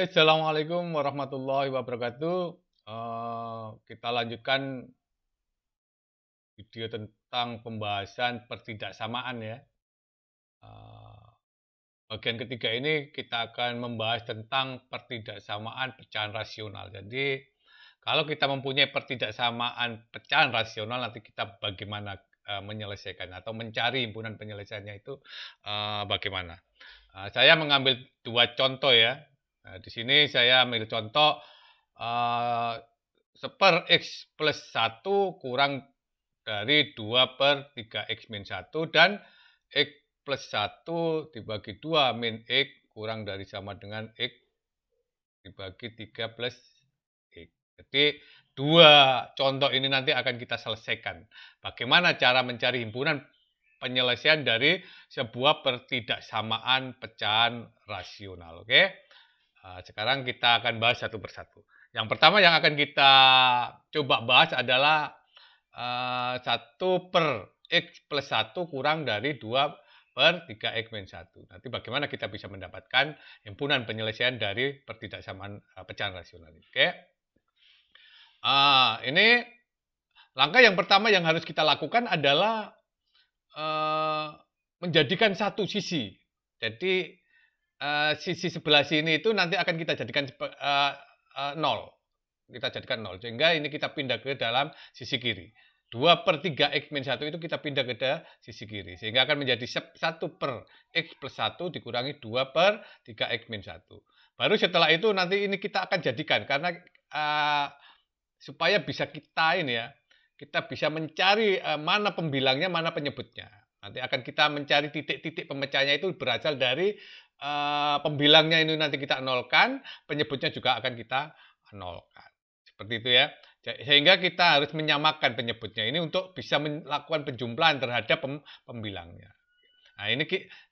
Assalamualaikum warahmatullahi wabarakatuh. Kita lanjutkan video tentang pembahasan pertidaksamaan ya. Eee, Bagian ketiga ini kita akan membahas tentang pertidaksamaan pecahan rasional. Jadi, kalau kita mempunyai pertidaksamaan pecahan rasional, nanti kita bagaimana, menyelesaikan atau mencari himpunan penyelesaiannya itu, bagaimana. Saya mengambil 2 contoh ya. Nah, di sini saya ambil contoh, eee, 1/X plus 1 kurang dari 2/3x-1 dan X plus 1 dibagi 2 min X kurang dari sama dengan X dibagi 3 plus X. Jadi, 2 contoh ini nanti akan kita selesaikan. Bagaimana cara mencari himpunan penyelesaian dari sebuah pertidaksamaan pecahan rasional, oke? Sekarang kita akan bahas satu persatu. Yang pertama yang akan kita coba bahas adalah 1/X plus 1 kurang dari 2/3x-1. Nanti bagaimana kita bisa mendapatkan himpunan penyelesaian dari pertidaksamaan pecahan rasional ini, oke? Ini langkah yang pertama yang harus kita lakukan adalah menjadikan satu sisi. Jadi, sisi sebelah sini itu nanti akan kita jadikan 0. Kita jadikan 0, sehingga ini kita pindah ke dalam sisi kiri. 2/3x-1 itu kita pindah ke sisi kiri, sehingga akan menjadi 1/x plus 1 dikurangi 2/3x-1. Baru setelah itu nanti ini kita akan jadikan, karena supaya bisa kita ini ya, kita bisa mencari mana pembilangnya, mana penyebutnya. Nanti akan kita mencari titik-titik pemecahnya itu berasal dari pembilangnya ini nanti kita nolkan, penyebutnya juga akan kita nolkan. Seperti itu ya. Sehingga kita harus menyamakan penyebutnya ini untuk bisa melakukan penjumlahan terhadap pembilangnya. Nah,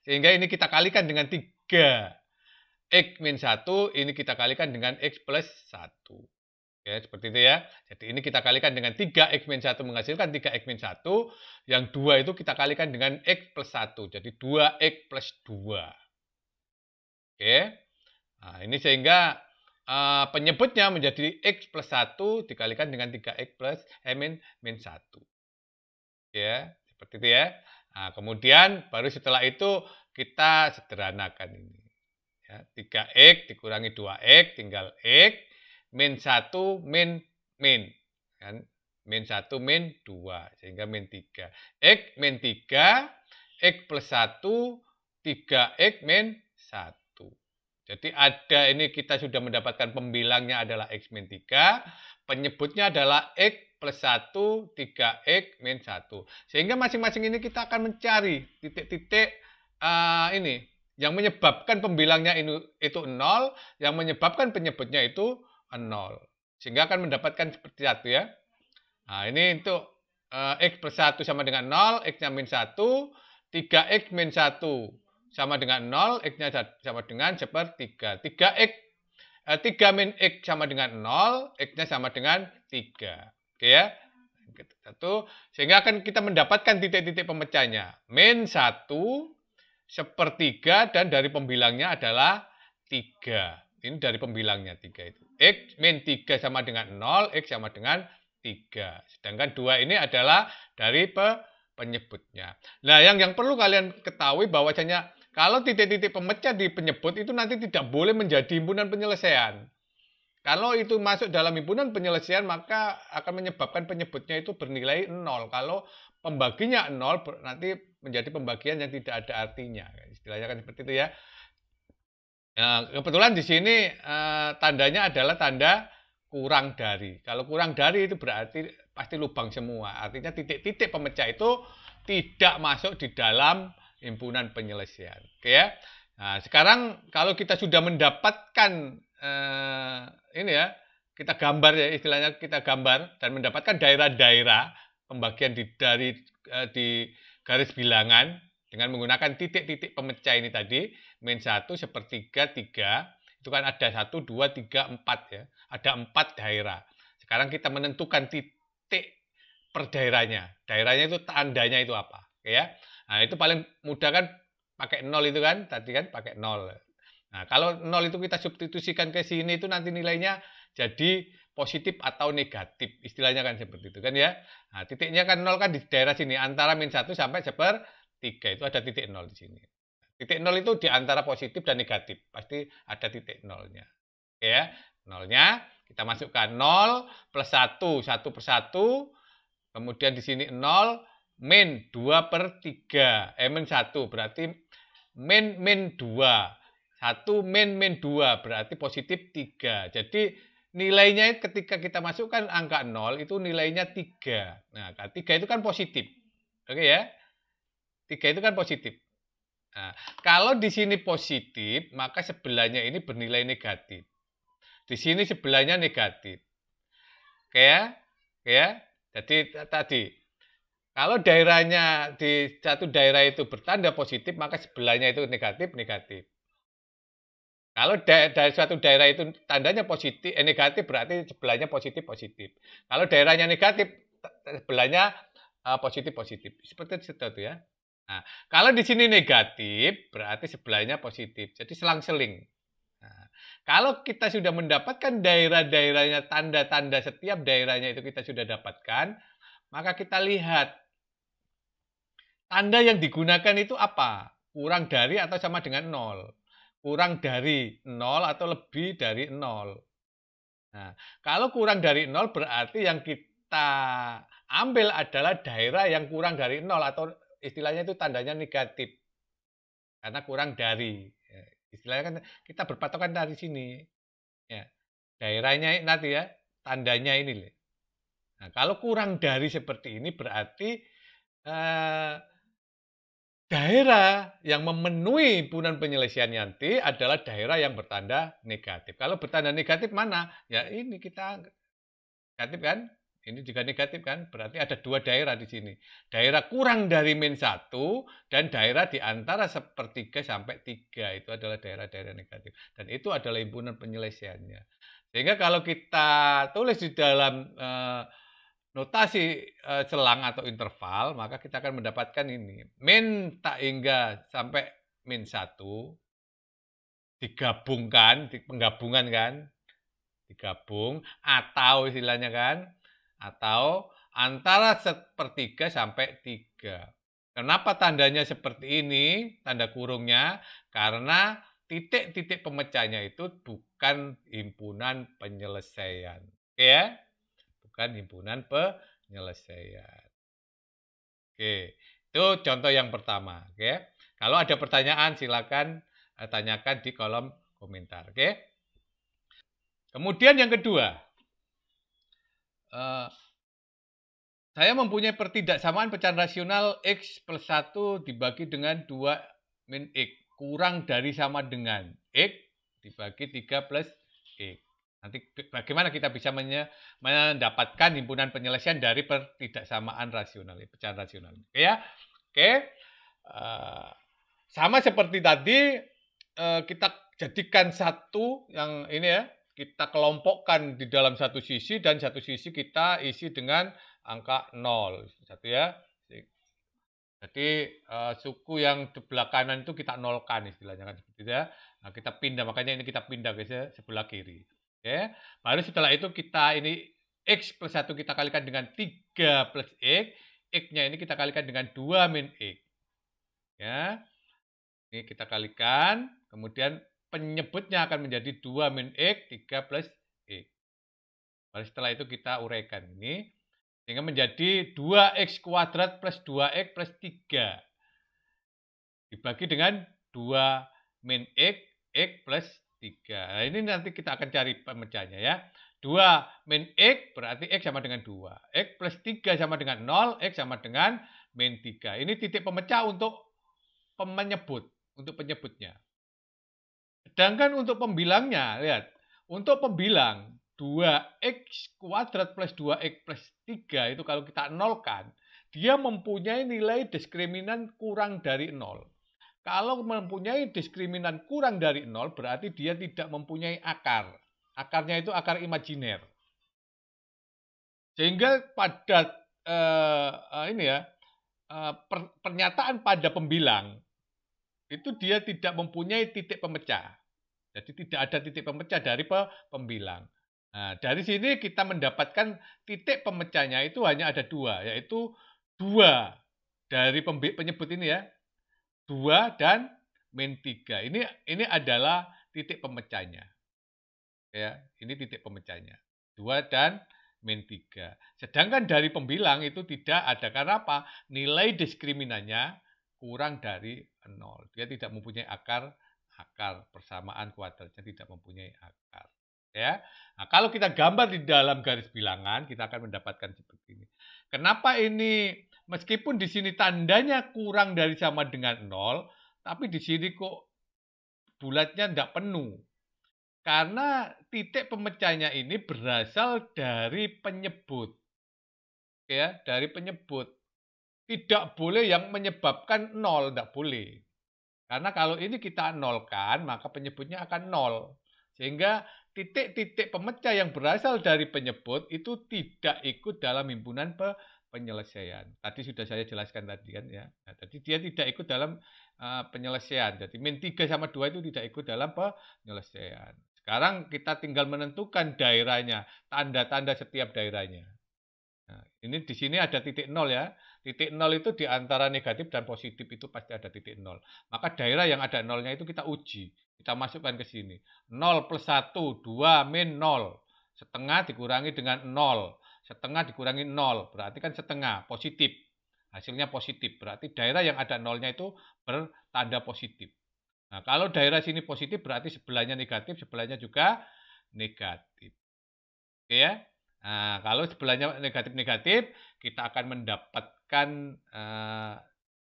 sehingga ini kita kalikan dengan 3x-1, ini kita kalikan dengan x plus 1. Ya, seperti itu ya. Jadi ini kita kalikan dengan 3x-1 menghasilkan 3x-1. Yang 2 itu kita kalikan dengan x plus 1. Jadi 2x plus 2. Oke. Nah, ini sehingga penyebutnya menjadi x plus 1 dikalikan dengan 3x plus min 1. Ya, seperti itu ya. Nah, kemudian baru setelah itu kita sederhanakan ini. Ya, 3x dikurangi 2x tinggal x min 1 min kan, min 1 min 2 sehingga min 3. X min 3 x plus 1 3x min 1. Jadi ada ini kita sudah mendapatkan pembilangnya adalah x min 3, penyebutnya adalah x plus 1 3x min 1. Sehingga masing-masing ini kita akan mencari titik-titik ini yang menyebabkan pembilangnya itu 0, yang menyebabkan penyebutnya itu 0. Sehingga akan mendapatkan seperti itu ya. Nah, ini untuk x plus 1 sama dengan 0, x-nya min 1, 3x min 1 sama dengan 0, x-nya sama dengan sepertiga. 3 min x sama dengan 0, x-nya sama dengan 3. Oke ya. Sehingga akan kita mendapatkan titik-titik pemecahnya. Min 1, sepertiga, dan dari pembilangnya adalah 3. Ini dari pembilangnya 3 itu. X min 3 sama dengan 0, X sama dengan 3. Sedangkan 2 ini adalah dari penyebutnya. Nah, yang perlu kalian ketahui bahwasanya kalau titik-titik pemecah di penyebut itu nanti tidak boleh menjadi himpunan penyelesaian. Kalau itu masuk dalam himpunan penyelesaian, maka akan menyebabkan penyebutnya itu bernilai 0. Kalau pembaginya 0, nanti menjadi pembagian yang tidak ada artinya. Istilahnya kan seperti itu ya. Nah, kebetulan di sini tandanya adalah tanda kurang dari. Kalau kurang dari itu berarti pasti lubang semua. Artinya titik-titik pemecah itu tidak masuk di dalam himpunan penyelesaian. Oke ya. Nah, sekarang kalau kita sudah mendapatkan ini ya, kita gambar ya, istilahnya kita gambar dan mendapatkan daerah-daerah pembagian di garis bilangan dengan menggunakan titik-titik pemecah ini tadi, min 1, sepertiga, 3, itu kan ada 1, 2, 3, 4 ya. Ada 4 daerah. Sekarang kita menentukan titik per daerahnya. Daerahnya itu tandanya itu apa. Oke ya. Nah, itu paling mudah kan pakai 0 itu kan, tadi kan pakai 0. Nah, kalau 0 itu kita substitusikan ke sini itu nanti nilainya jadi positif atau negatif. Istilahnya kan seperti itu kan ya. Nah, titiknya kan 0 kan di daerah sini. Antara min 1 sampai 1/3 itu ada titik 0 di sini. Titik 0 itu di antara positif dan negatif. Pasti ada titik 0-nya. Oke ya. 0-nya kita masukkan 0 plus 1. 1/1. Kemudian di sini 0 min 2/3. Min 1 berarti min 2. 1 min 2 berarti positif 3. Jadi nilainya ketika kita masukkan angka 0 itu nilainya 3. Nah, 3 itu kan positif. Oke ya. 3 itu kan positif. Nah, kalau di sini positif, maka sebelahnya ini bernilai negatif. Di sini sebelahnya negatif. Oke ya? Oke ya? Jadi tadi kalau daerahnya di satu daerah itu bertanda positif, maka sebelahnya itu negatif, negatif. Kalau dari suatu daerah itu tandanya positif, negatif berarti sebelahnya positif, positif. Kalau daerahnya negatif, sebelahnya positif, positif. Seperti itu ya. Nah, kalau di sini negatif, berarti sebelahnya positif. Jadi selang-seling. Nah, kalau kita sudah mendapatkan daerah-daerahnya, tanda-tanda setiap daerahnya itu kita sudah dapatkan, maka kita lihat tanda yang digunakan itu apa? Kurang dari atau sama dengan 0. Kurang dari 0 atau lebih dari 0. Nah, kalau kurang dari 0 berarti yang kita ambil adalah daerah yang kurang dari 0 atau istilahnya itu tandanya negatif. Karena kurang dari. Istilahnya kan kita berpatokan dari sini. Ya. Daerahnya nanti ya, tandanya ini. Nah, kalau kurang dari seperti ini berarti daerah yang memenuhi himpunan penyelesaian nanti adalah daerah yang bertanda negatif. Kalau bertanda negatif mana? Ya ini kita negatif kan? Ini juga negatif kan? Berarti ada dua daerah di sini. Daerah kurang dari min 1 dan daerah di antara 1/3 sampai 3. Itu adalah daerah-daerah negatif. Dan itu adalah himpunan penyelesaiannya. Sehingga kalau kita tulis di dalam notasi selang atau interval, maka kita akan mendapatkan ini. Min tak hingga sampai min 1 digabungkan, penggabungan kan, digabung atau istilahnya kan, atau antara 1/3 sampai 3. Kenapa tandanya seperti ini, tanda kurungnya? Karena titik-titik pemecahnya itu bukan himpunan penyelesaian. Oke ya? Bukan himpunan penyelesaian. Oke, itu contoh yang pertama. Oke, kalau ada pertanyaan silakan tanyakan di kolom komentar. Oke. Kemudian yang kedua, saya mempunyai pertidaksamaan pecahan rasional X plus 1 dibagi dengan 2 min X. Kurang dari sama dengan X dibagi 3 plus X. Nanti bagaimana kita bisa mendapatkan himpunan penyelesaian dari pertidaksamaan rasional, pecahan rasional. Oke ya. Oke. Sama seperti tadi, kita jadikan satu yang ini ya, kita kelompokkan di dalam satu sisi dan satu sisi kita isi dengan angka 0. Satu ya. Jadi suku yang sebelah kanan itu kita nolkan istilahnya kan seperti itu ya. Nah, kita pindah, makanya ini kita pindah ke sebelah kiri. Oke. Baru setelah itu kita ini X plus 1 kita kalikan dengan 3 plus X. X-nya ini kita kalikan dengan 2 min X. Ya. Ini kita kalikan, kemudian penyebutnya akan menjadi 2 min X, 3 plus X. Baru setelah itu kita uraikan ini. Sehingga menjadi 2x kuadrat plus 2x plus 3. Dibagi dengan 2 min x, x plus 3. Nah, ini nanti kita akan cari pemecahnya ya. 2 min x berarti x sama dengan 2. X plus 3 sama dengan 0, x sama dengan min 3. Ini titik pemecah untuk penyebut, untuk penyebutnya. Sedangkan untuk pembilangnya, lihat. Untuk pembilang, 2x kuadrat plus 2x plus 3 itu kalau kita nolkan, dia mempunyai nilai diskriminan kurang dari 0. Kalau mempunyai diskriminan kurang dari 0, berarti dia tidak mempunyai akar. Akarnya itu akar imajiner. Sehingga pada pernyataan pada pembilang, itu dia tidak mempunyai titik pemecah. Jadi tidak ada titik pemecah dari pembilang. Nah, dari sini kita mendapatkan titik pemecahnya itu hanya ada dua, yaitu 2 dari penyebut ini ya, 2 dan min 3. Ini adalah titik pemecahnya. Ya, ini titik pemecahnya. 2 dan min 3. Sedangkan dari pembilang itu tidak ada. Karena apa? Nilai diskriminannya kurang dari 0. Dia tidak mempunyai akar persamaan kuadratnya tidak mempunyai akar. Ya. Nah, kalau kita gambar di dalam garis bilangan, kita akan mendapatkan seperti ini. Kenapa ini meskipun di sini tandanya kurang dari sama dengan 0, tapi di sini kok bulatnya tidak penuh. Karena titik pemecahnya ini berasal dari penyebut. Ya, dari penyebut. Tidak boleh yang menyebabkan 0, tidak boleh. Karena kalau ini kita nolkan, maka penyebutnya akan 0. Sehingga titik-titik pemecah yang berasal dari penyebut itu tidak ikut dalam himpunan penyelesaian. Tadi sudah saya jelaskan tadi kan ya. Nah, jadi dia tidak ikut dalam penyelesaian. Jadi min 3 sama 2 itu tidak ikut dalam penyelesaian. Sekarang kita tinggal menentukan daerahnya, tanda-tanda setiap daerahnya. Nah, ini di sini ada titik 0 ya. Titik 0 itu di antara negatif dan positif itu pasti ada titik 0. Maka daerah yang ada 0-nya itu kita uji. Kita masukkan ke sini. 0 plus 1, 2 min 0. Setengah dikurangi dengan 0. Setengah dikurangi 0. Berarti kan setengah, positif. Hasilnya positif. Berarti daerah yang ada 0-nya itu bertanda positif. Nah, kalau daerah sini positif berarti sebelahnya negatif, sebelahnya juga negatif. Oke ya. Nah, kalau sebelahnya negatif-negatif, kita akan mendapatkan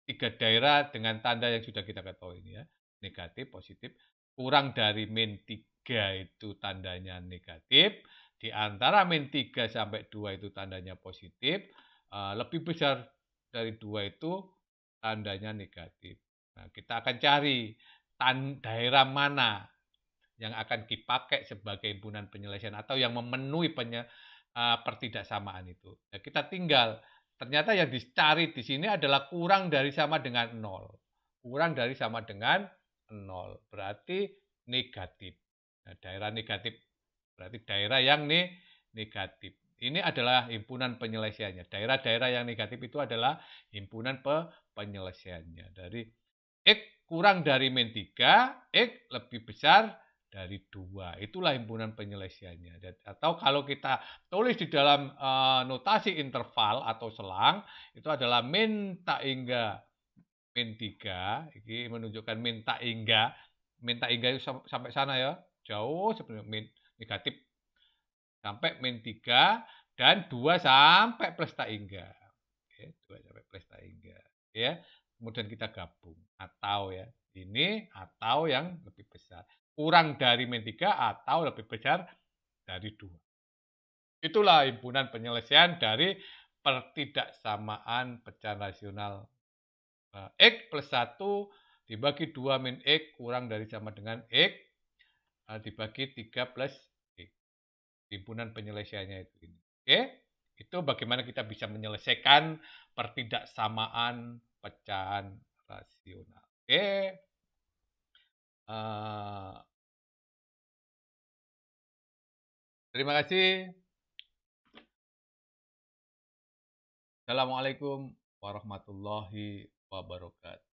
3 daerah dengan tanda yang sudah kita ketahui ini ya. Negatif, positif, kurang dari min 3 itu tandanya negatif, di antara min 3 sampai 2 itu tandanya positif, lebih besar dari 2 itu tandanya negatif. Nah, kita akan cari daerah mana yang akan dipakai sebagai himpunan penyelesaian atau yang memenuhi pertidaksamaan itu. Nah, kita tinggal, ternyata yang dicari di sini adalah kurang dari sama dengan 0. Kurang dari sama dengan 0, berarti negatif. Nah, daerah negatif, berarti daerah yang negatif. Ini adalah himpunan penyelesaiannya. Daerah-daerah yang negatif itu adalah himpunan penyelesaiannya. Dari X kurang dari min 3, X lebih besar dari 2. Itulah himpunan penyelesaiannya. Atau kalau kita tulis di dalam notasi interval atau selang, itu adalah min tak hingga min 3. Ini menunjukkan min tak hingga. Min tak hingga itu sampai sana ya. Jauh sebenarnya min negatif sampai min 3 dan 2 sampai plus tak hingga. Oke, 2 sampai plus tak hingga. Ya. Kemudian kita gabung atau ya. Ini atau yang lebih besar. Kurang dari min 3 atau lebih besar dari 2. Itulah himpunan penyelesaian dari pertidaksamaan pecahan rasional X plus 1 dibagi 2 min X kurang dari sama dengan X dibagi 3 plus X. Himpunan penyelesaiannya itu. Oke? Itu bagaimana kita bisa menyelesaikan pertidaksamaan pecahan rasional. Oke? Terima kasih. Assalamualaikum warahmatullahi wabarakatuh.